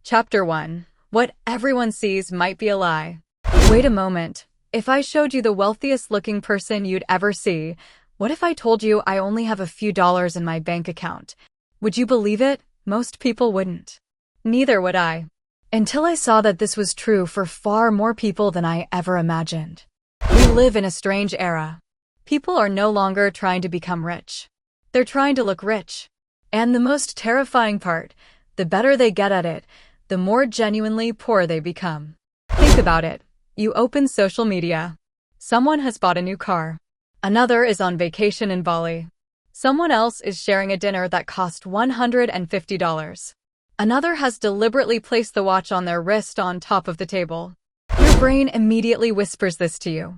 Chapter 1. What everyone sees might be a lie. Wait a moment. If I showed you the wealthiest looking person you'd ever see, what if I told you I only have a few dollars in my bank account? Would you believe it? Most people wouldn't. Neither would I. Until I saw that this was true for far more people than I ever imagined. We live in a strange era. People are no longer trying to become rich. They're trying to look rich. And the most terrifying part, the better they get at it, the more genuinely poor they become. Think about it. You open social media. Someone has bought a new car. Another is on vacation in Bali. Someone else is sharing a dinner that cost $150. Another has deliberately placed the watch on their wrist on top of the table. Your brain immediately whispers this to you.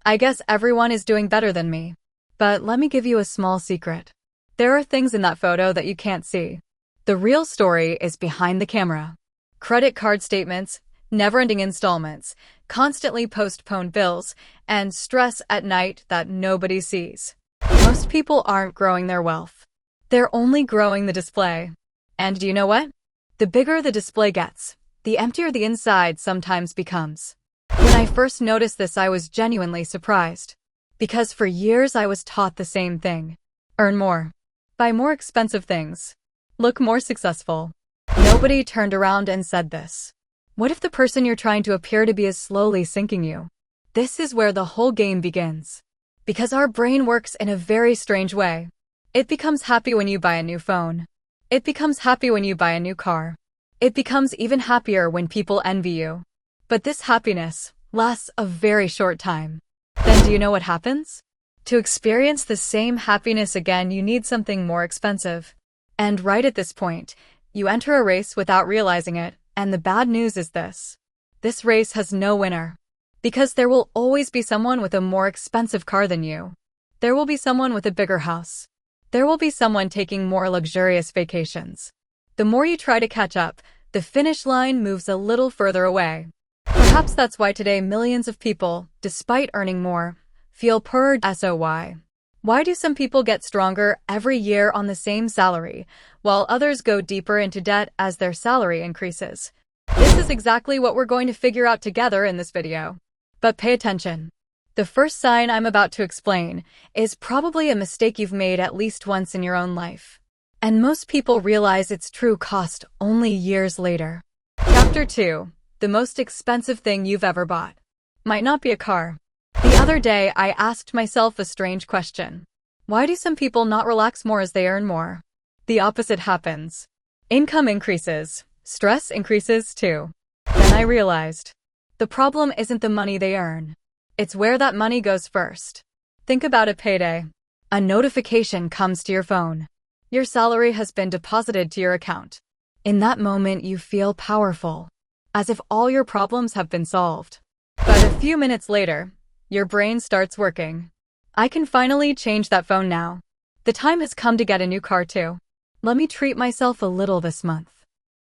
I guess everyone is doing better than me. But let me give you a small secret. There are things in that photo that you can't see. The real story is behind the camera. Credit card statements, never-ending installments, constantly postponed bills, and stress at night that nobody sees. Most people aren't growing their wealth. They're only growing the display. And do you know what? The bigger the display gets, the emptier the inside sometimes becomes. When I first noticed this, I was genuinely surprised. Because for years I was taught the same thing. Earn more. Buy more expensive things. Look more successful. Nobody turned around and said this. What if the person you're trying to appear to be is slowly sinking you? This is where the whole game begins. Because our brain works in a very strange way. It becomes happy when you buy a new phone. It becomes happy when you buy a new car. It becomes even happier when people envy you. But this happiness lasts a very short time. Then do you know what happens? To experience the same happiness again, you need something more expensive. And right at this point, you enter a race without realizing it, and the bad news is this. This race has no winner. Because there will always be someone with a more expensive car than you. There will be someone with a bigger house. There will be someone taking more luxurious vacations. The more you try to catch up, the finish line moves a little further away. Perhaps that's why today millions of people, despite earning more, feel poor. SOY. Why do some people get stronger every year on the same salary, while others go deeper into debt as their salary increases? This is exactly what we're going to figure out together in this video. But pay attention. The first sign I'm about to explain is probably a mistake you've made at least once in your own life. And most people realize its true cost only years later. Chapter 2. The most expensive thing you've ever bought. Might not be a car. The other day, I asked myself a strange question. Why do some people not relax more as they earn more? The opposite happens. Income increases. Stress increases too. Then I realized. The problem isn't the money they earn. It's where that money goes first. Think about a payday. A notification comes to your phone. Your salary has been deposited to your account. In that moment, you feel powerful. As if all your problems have been solved. But a few minutes later, your brain starts working. I can finally change that phone now. The time has come to get a new car too. Let me treat myself a little this month.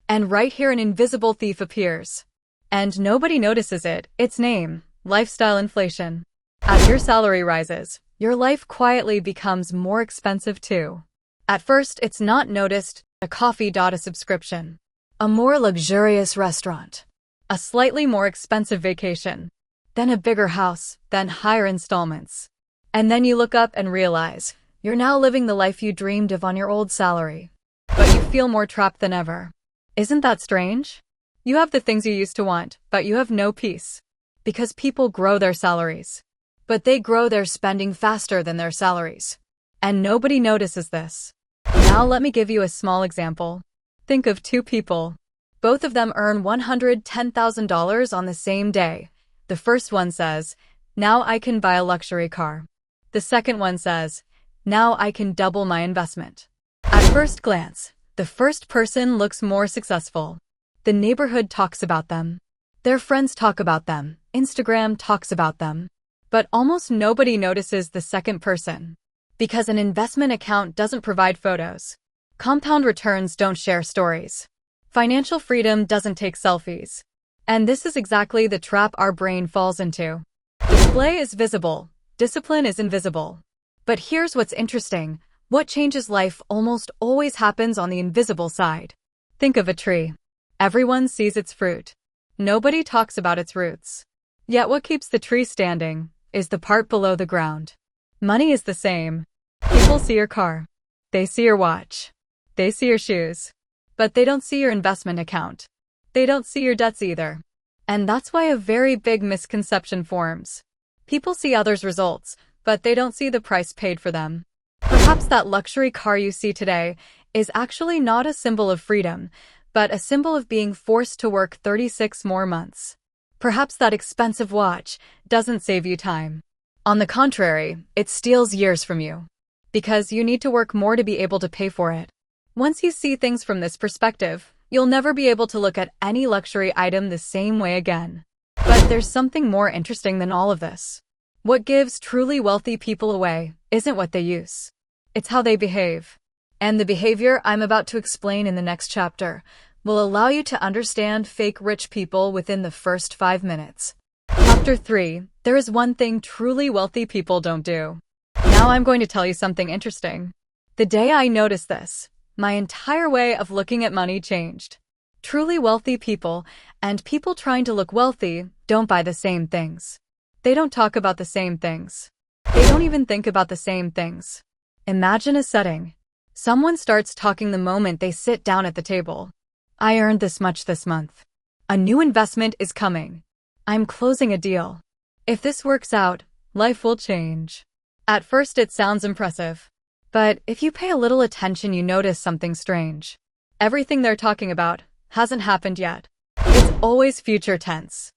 And right here an invisible thief appears. And nobody notices it. Its name, lifestyle inflation. As your salary rises, your life quietly becomes more expensive too. At first, it's not noticed. A coffee. A subscription. A more luxurious restaurant. A slightly more expensive vacation. Then a bigger house, then higher installments. And then you look up and realize, you're now living the life you dreamed of on your old salary. But you feel more trapped than ever. Isn't that strange? You have the things you used to want, but you have no peace. Because people grow their salaries. But they grow their spending faster than their salaries. And nobody notices this. Now let me give you a small example. Think of two people. Both of them earn $110,000 on the same day. The first one says, now I can buy a luxury car. The second one says, now I can double my investment. At first glance, the first person looks more successful. The neighborhood talks about them. Their friends talk about them. Instagram talks about them. But almost nobody notices the second person. Because an investment account doesn't provide photos. Compound returns don't share stories. Financial freedom doesn't take selfies. And this is exactly the trap our brain falls into. Display is visible. Discipline is invisible. But here's what's interesting. What changes life almost always happens on the invisible side. Think of a tree. Everyone sees its fruit. Nobody talks about its roots. Yet what keeps the tree standing is the part below the ground. Money is the same. People see your car. They see your watch. They see your shoes. But they don't see your investment account. They don't see your debts either. And that's why a very big misconception forms. People see others' results, but they don't see the price paid for them. Perhaps that luxury car you see today is actually not a symbol of freedom, but a symbol of being forced to work 36 more months. Perhaps that expensive watch doesn't save you time. On the contrary, it steals years from you. Because you need to work more to be able to pay for it. Once you see things from this perspective, you'll never be able to look at any luxury item the same way again. But there's something more interesting than all of this. What gives truly wealthy people away isn't what they use. It's how they behave. And the behavior I'm about to explain in the next chapter will allow you to understand fake rich people within the first 5 minutes. Chapter 3. There is one thing truly wealthy people don't do. Now I'm going to tell you something interesting. The day I noticed this, my entire way of looking at money changed. Truly wealthy people and people trying to look wealthy don't buy the same things. They don't talk about the same things. They don't even think about the same things. Imagine a setting. Someone starts talking the moment they sit down at the table. I earned this much this month. A new investment is coming. I'm closing a deal. If this works out, life will change. At first it sounds impressive. But if you pay a little attention, you notice something strange. Everything they're talking about hasn't happened yet. It's always future tense.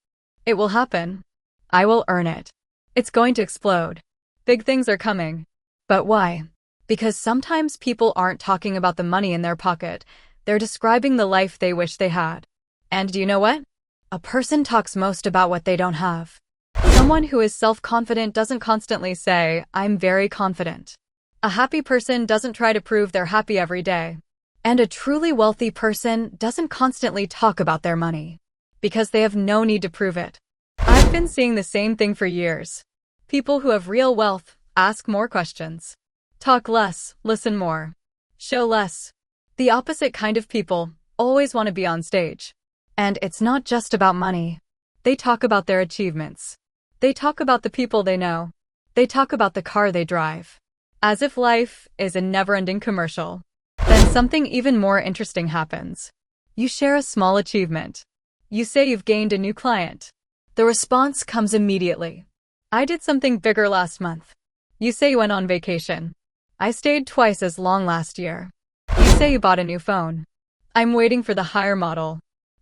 It will happen. I will earn it. It's going to explode. Big things are coming. But why? Because sometimes people aren't talking about the money in their pocket. They're describing the life they wish they had. And do you know what? A person talks most about what they don't have. Someone who is self-confident doesn't constantly say, "I'm very confident." A happy person doesn't try to prove they're happy every day. And a truly wealthy person doesn't constantly talk about their money. Because they have no need to prove it. I've been seeing the same thing for years. People who have real wealth ask more questions. Talk less, listen more. Show less. The opposite kind of people always want to be on stage. And it's not just about money. They talk about their achievements. They talk about the people they know. They talk about the car they drive. As if life is a never-ending commercial. Then something even more interesting happens. You share a small achievement. You say you've gained a new client. The response comes immediately. I did something bigger last month. You say you went on vacation. I stayed twice as long last year. You say you bought a new phone. I'm waiting for the higher model.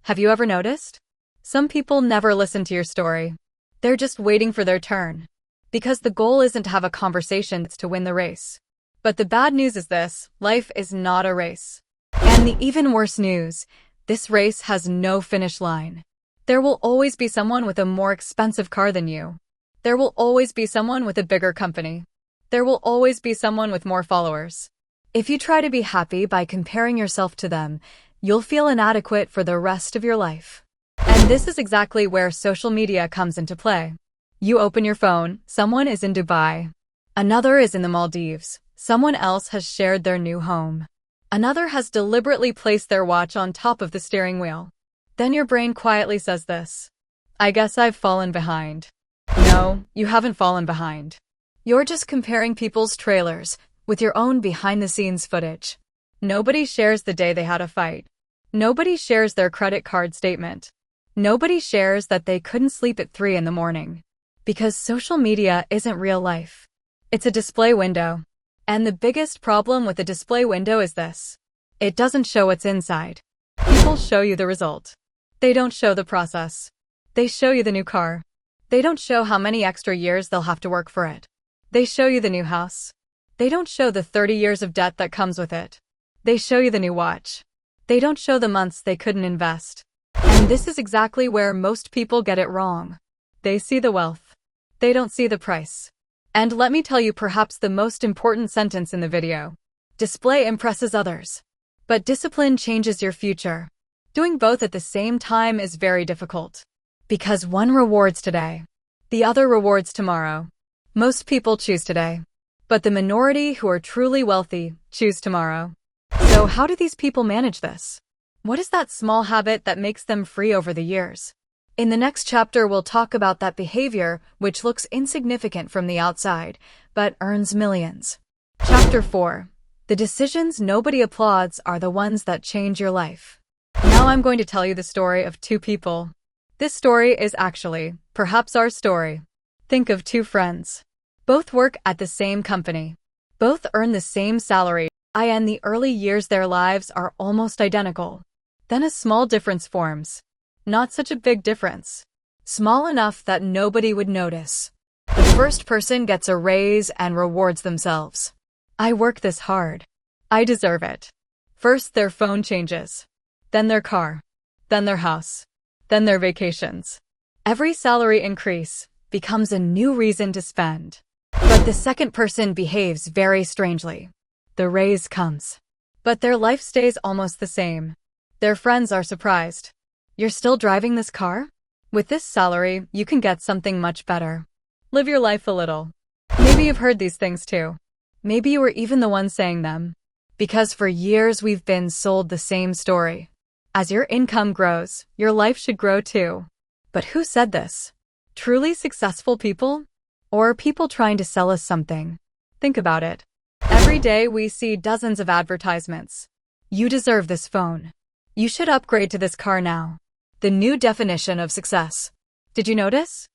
Have you ever noticed? Some people never listen to your story. They're just waiting for their turn. Because the goal isn't to have a conversation, it's to win the race. But the bad news is this: life is not a race. And the even worse news, this race has no finish line. There will always be someone with a more expensive car than you. There will always be someone with a bigger company. There will always be someone with more followers. If you try to be happy by comparing yourself to them, you'll feel inadequate for the rest of your life. And this is exactly where social media comes into play. You open your phone, someone is in Dubai. Another is in the Maldives. Someone else has shared their new home. Another has deliberately placed their watch on top of the steering wheel. Then your brain quietly says this: I guess I've fallen behind. No, you haven't fallen behind. You're just comparing people's trailers with your own behind-the-scenes footage. Nobody shares the day they had a fight. Nobody shares their credit card statement. Nobody shares that they couldn't sleep at 3 in the morning. Because social media isn't real life. It's a display window. And the biggest problem with a display window is this: it doesn't show what's inside. People show you the result. They don't show the process. They show you the new car. They don't show how many extra years they'll have to work for it. They show you the new house. They don't show the 30 years of debt that comes with it. They show you the new watch. They don't show the months they couldn't invest. And this is exactly where most people get it wrong. They see the wealth. They don't see the price. And let me tell you perhaps the most important sentence in the video. Display impresses others. But discipline changes your future. Doing both at the same time is very difficult. Because one rewards today. The other rewards tomorrow. Most people choose today. But the minority who are truly wealthy choose tomorrow. So how do these people manage this? What is that small habit that makes them free over the years? In the next chapter, we'll talk about that behavior which looks insignificant from the outside, but earns millions. Chapter 4. The decisions nobody applauds are the ones that change your life. Now I'm going to tell you the story of two people. This story is actually, perhaps, our story. Think of two friends. Both work at the same company. Both earn the same salary. In the early years, their lives are almost identical. Then a small difference forms. Not such a big difference. Small enough that nobody would notice. The first person gets a raise and rewards themselves. I work this hard. I deserve it. First, their phone changes. Then their car. Then their house. Then their vacations. Every salary increase becomes a new reason to spend. But the second person behaves very strangely. The raise comes. But their life stays almost the same. Their friends are surprised. You're still driving this car? With this salary, you can get something much better. Live your life a little. Maybe you've heard these things too. Maybe you were even the one saying them. Because for years we've been sold the same story. As your income grows, your life should grow too. But who said this? Truly successful people? Or people trying to sell us something? Think about it. Every day we see dozens of advertisements. You deserve this phone. You should upgrade to this car now. The new definition of success. Did you notice?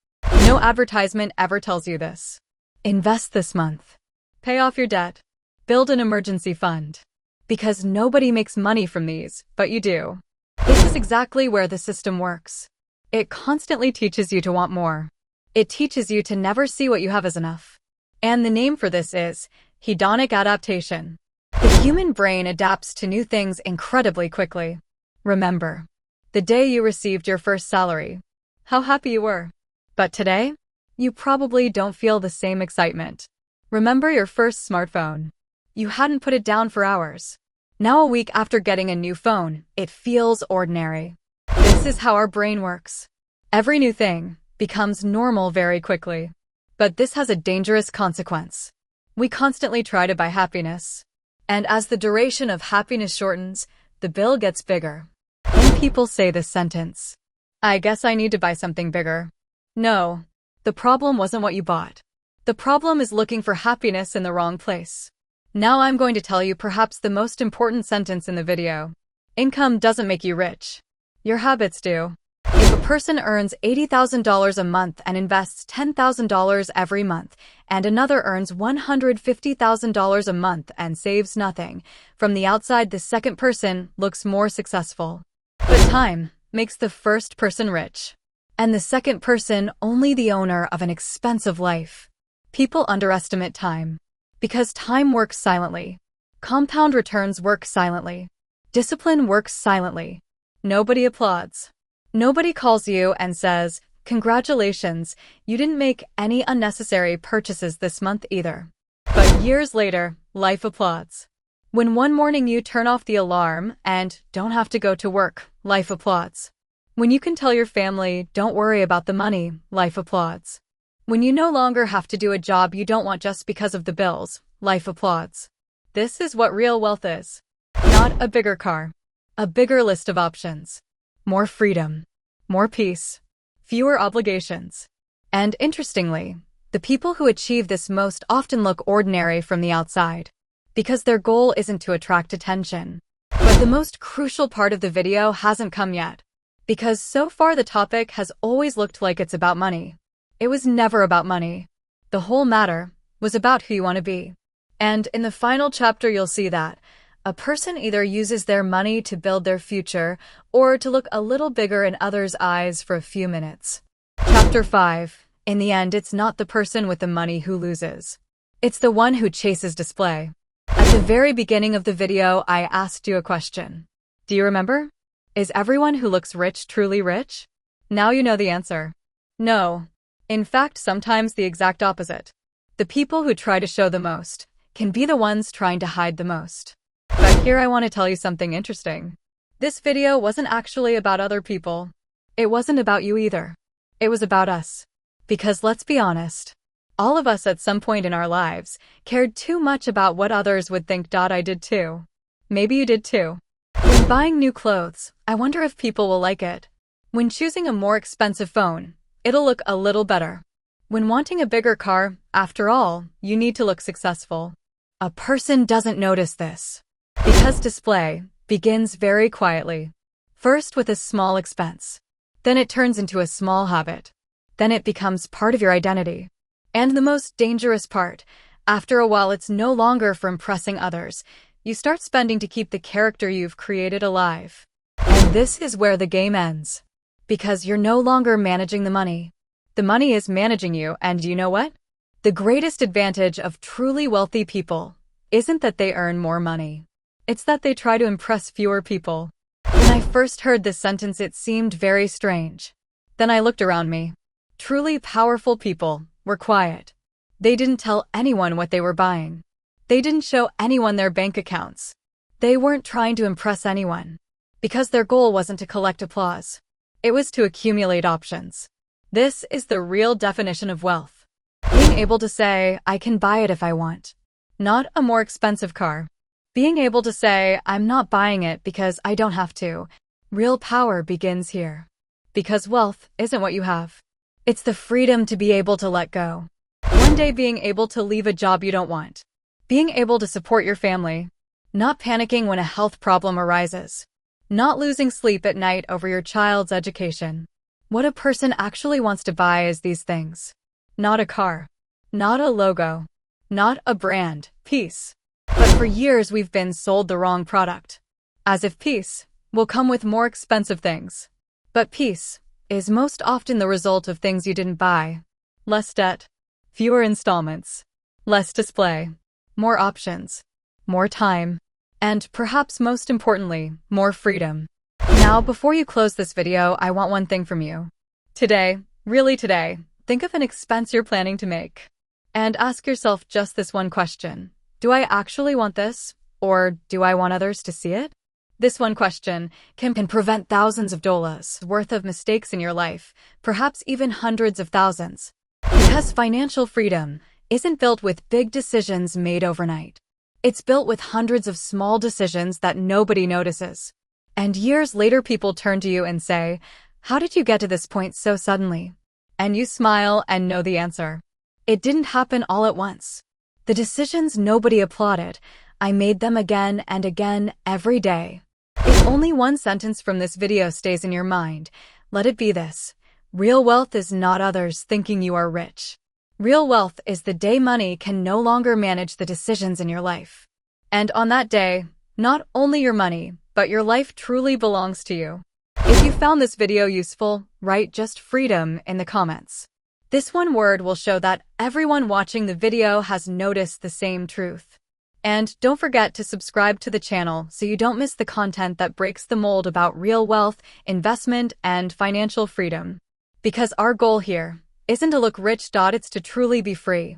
No advertisement ever tells you this. Invest this month. Pay off your debt. Build an emergency fund. Because nobody makes money from these, but you do. This is exactly where the system works. It constantly teaches you to want more. It teaches you to never see what you have as enough. And the name for this is hedonic adaptation. The human brain adapts to new things incredibly quickly. Remember, the day you received your first salary, how happy you were. But today, you probably don't feel the same excitement. Remember your first smartphone. You hadn't put it down for hours. Now, a week after getting a new phone, it feels ordinary. This is how our brain works. Every new thing becomes normal very quickly. But this has a dangerous consequence. We constantly try to buy happiness. And as the duration of happiness shortens, the bill gets bigger. When people say this sentence, I guess I need to buy something bigger. No, the problem wasn't what you bought. The problem is looking for happiness in the wrong place. Now I'm going to tell you perhaps the most important sentence in the video. Income doesn't make you rich. Your habits do. If a person earns $80,000 a month and invests $10,000 every month, and another earns $150,000 a month and saves nothing, from the outside the second person looks more successful. But time makes the first person rich, and the second person only the owner of an expensive life. People underestimate time. Because time works silently. Compound returns work silently. Discipline works silently. Nobody applauds. Nobody calls you and says, congratulations, you didn't make any unnecessary purchases this month either. But years later, life applauds. When one morning you turn off the alarm and don't have to go to work, life applauds. When you can tell your family, don't worry about the money, life applauds. When you no longer have to do a job you don't want just because of the bills, life applauds. This is what real wealth is. Not a bigger car. A bigger list of options. More freedom. More peace. Fewer obligations. And interestingly, the people who achieve this most often look ordinary from the outside. Because their goal isn't to attract attention. But the most crucial part of the video hasn't come yet. Because so far the topic has always looked like it's about money. It was never about money. The whole matter was about who you want to be. And in the final chapter you'll see that a person either uses their money to build their future or to look a little bigger in others' eyes for a few minutes. Chapter 5. In the end, it's not the person with the money who loses. It's the one who chases display. At the very beginning of the video, I asked you a question. Do you remember? Is everyone who looks rich truly rich? Now you know the answer. No. In fact, sometimes the exact opposite. The people who try to show the most can be the ones trying to hide the most. But here I want to tell you something interesting. This video wasn't actually about other people. It wasn't about you either. It was about us. Because let's be honest, all of us at some point in our lives cared too much about what others would think. I did too. Maybe you did too. When buying new clothes, I wonder if people will like it. When choosing a more expensive phone, it'll look a little better. When wanting a bigger car, after all, you need to look successful. A person doesn't notice this, because display begins very quietly. First with a small expense. Then it turns into a small habit. Then it becomes part of your identity. And the most dangerous part, after a while it's no longer for impressing others. You start spending to keep the character you've created alive. And this is where the game ends. Because you're no longer managing the money. The money is managing you, and you know what? The greatest advantage of truly wealthy people isn't that they earn more money. It's that they try to impress fewer people. When I first heard this sentence, it seemed very strange. Then I looked around me. Truly powerful people were quiet. They didn't tell anyone what they were buying. They didn't show anyone their bank accounts. They weren't trying to impress anyone. Because their goal wasn't to collect applause. It was to accumulate options. This is the real definition of wealth. Being able to say, I can buy it if I want. Not a more expensive car. Being able to say, I'm not buying it because I don't have to. Real power begins here. Because wealth isn't what you have. It's the freedom to be able to let go. One day being able to leave a job you don't want. Being able to support your family. Not panicking when a health problem arises. Not losing sleep at night over your child's education. What a person actually wants to buy is these things. Not a car. Not a logo. Not a brand. Peace. But for years we've been sold the wrong product. As if peace will come with more expensive things. But peace is most often the result of things you didn't buy. Less debt. Fewer installments. Less display. More options. More time. And perhaps most importantly, more freedom. Now, before you close this video, I want one thing from you. Today, really today, think of an expense you're planning to make. And ask yourself just this one question. Do I actually want this? Or do I want others to see it? This one question can prevent thousands of dollars worth of mistakes in your life, perhaps even hundreds of thousands. Because financial freedom isn't built with big decisions made overnight. It's built with hundreds of small decisions that nobody notices. And years later people turn to you and say, how did you get to this point so suddenly? And you smile and know the answer. It didn't happen all at once. The decisions nobody applauded, I made them again and again every day. If only one sentence from this video stays in your mind, let it be this. Real wealth is not others thinking you are rich. Real wealth is the day money can no longer manage the decisions in your life. And on that day, not only your money, but your life truly belongs to you. If you found this video useful, write just freedom in the comments. This one word will show that everyone watching the video has noticed the same truth. And don't forget to subscribe to the channel so you don't miss the content that breaks the mold about real wealth, investment, and financial freedom. Because our goal here isn't to look rich, it's to truly be free.